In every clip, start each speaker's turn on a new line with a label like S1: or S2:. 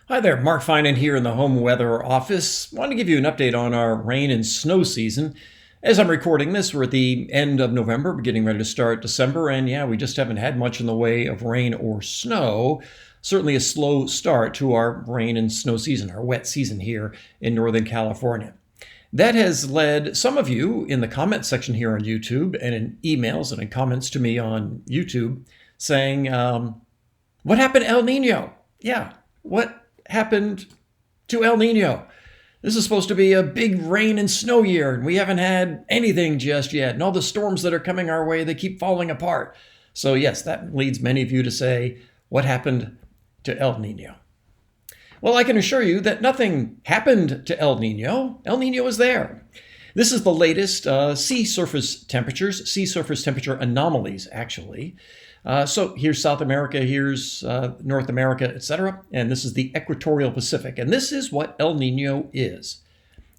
S1: Hi there, Mark Finan here in the home weather office. Want to give you an update on our rain and snow season. As I'm recording this, we're at the end of November, we're getting ready to start December, and yeah, we just haven't had much in the way of rain or snow. Certainly a slow start to our rain and snow season, our wet season here in Northern California. That has led some of you in the comment section here on YouTube and in emails and in comments to me on YouTube saying, what happened to El Nino? Yeah, what happened to El Nino? This is supposed to be a big rain and snow year, and we haven't had anything just yet. And all the storms that are coming our way, they keep falling apart. So yes, that leads many of you to say, what happened to El Nino? Well, I can assure you that nothing happened to El Nino. El Nino is there. This is the latest sea surface temperature anomalies, actually. So here's South America, here's North America, etc. And this is the equatorial Pacific. And this is what El Nino is.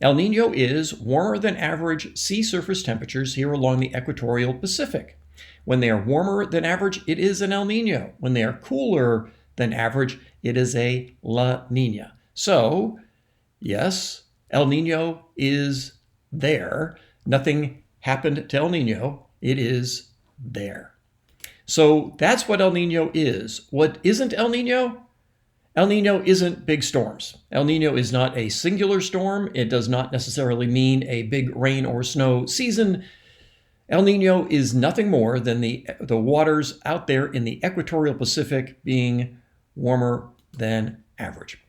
S1: El Nino is warmer than average sea surface temperatures here along the equatorial Pacific. When they are warmer than average, it is an El Nino. When they are cooler than average, it is a La Nina. So, yes, El Nino is there. Nothing happened to El Nino. It is there. So that's what El Nino is. What isn't El Nino? El Nino isn't big storms. El Nino is not a singular storm. It does not necessarily mean a big rain or snow season. El Nino is nothing more than the waters out there in the equatorial Pacific being warmer than average.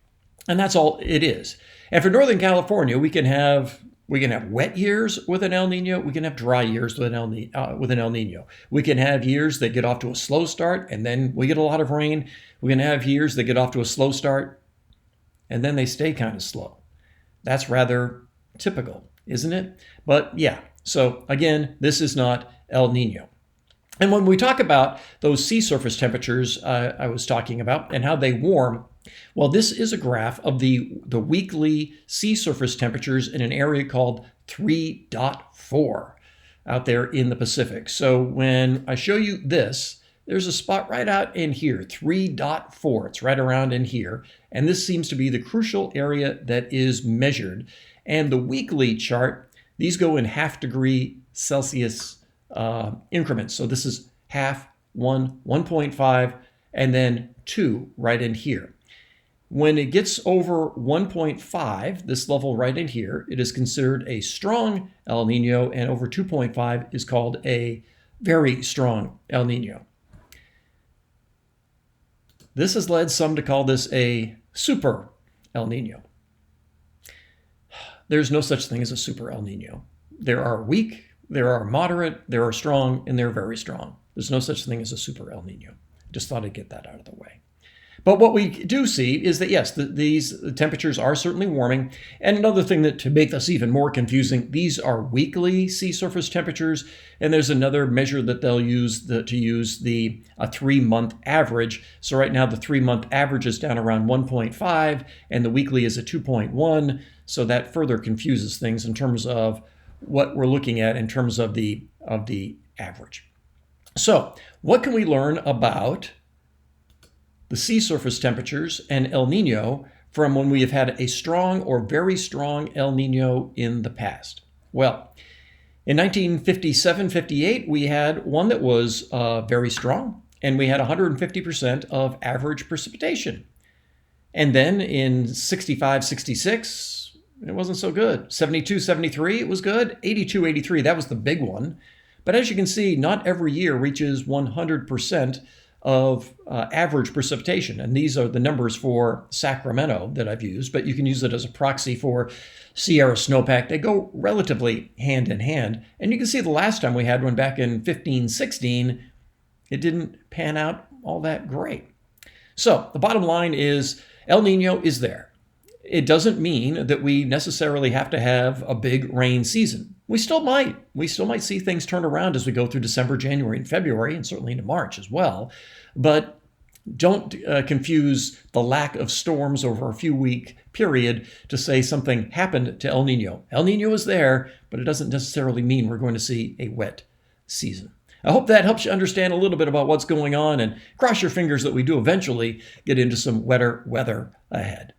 S1: And that's all it is. And for Northern California, we can have wet years with an El Nino. We can have dry years with an El Nino. We can have years that get off to a slow start, and then we get a lot of rain. We can have years that get off to a slow start, and then they stay kind of slow. That's rather typical, isn't it? But yeah, so again, this is not El Nino. And when we talk about those sea surface temperatures I was talking about and how they warm, well, this is a graph of the weekly sea surface temperatures in an area called 3.4 out there in the Pacific. So when I show you this, there's a spot right out in here, 3.4. It's right around in here. And this seems to be the crucial area that is measured. And the weekly chart, these go in half degree Celsius increments. So this is half, 1, 1.5, and then 2 right in here. When it gets over 1.5, this level right in here, it is considered a strong El Nino, and over 2.5 is called a very strong El Nino. This has led some to call this a super El Nino. There's no such thing as a super El Nino. There are weak, there are moderate, there are strong, and they're very strong. There's no such thing as a super El Nino. Just thought I'd get that out of the way. But what we do see is that, yes, these temperatures are certainly warming. And another thing that to make this even more confusing, these are weekly sea surface temperatures. And there's another measure that they'll use a 3-month average. So right now the 3-month average is down around 1.5 and the weekly is at 2.1. So that further confuses things in terms of what we're looking at in terms of the average. So what can we learn about the sea surface temperatures and El Nino from when we have had a strong or very strong El Nino in the past? Well, in 1957-58, we had one that was very strong, and we had 150% of average precipitation. And then in 65-66, it wasn't so good. 72-73, it was good. 82-83, that was the big one. But as you can see, not every year reaches 100% of average precipitation. And these are the numbers for Sacramento that I've used, but you can use it as a proxy for Sierra Snowpack. They go relatively hand in hand. And you can see the last time we had one back in 15-16, it didn't pan out all that great. So the bottom line is El Nino is there. It doesn't mean that we necessarily have to have a big rain season. We still might. We still might see things turn around as we go through December, January, and February, and certainly into March as well. But don't confuse the lack of storms over a few-week period to say something happened to El Nino. El Nino is there, but it doesn't necessarily mean we're going to see a wet season. I hope that helps you understand a little bit about what's going on, and cross your fingers that we do eventually get into some wetter weather ahead.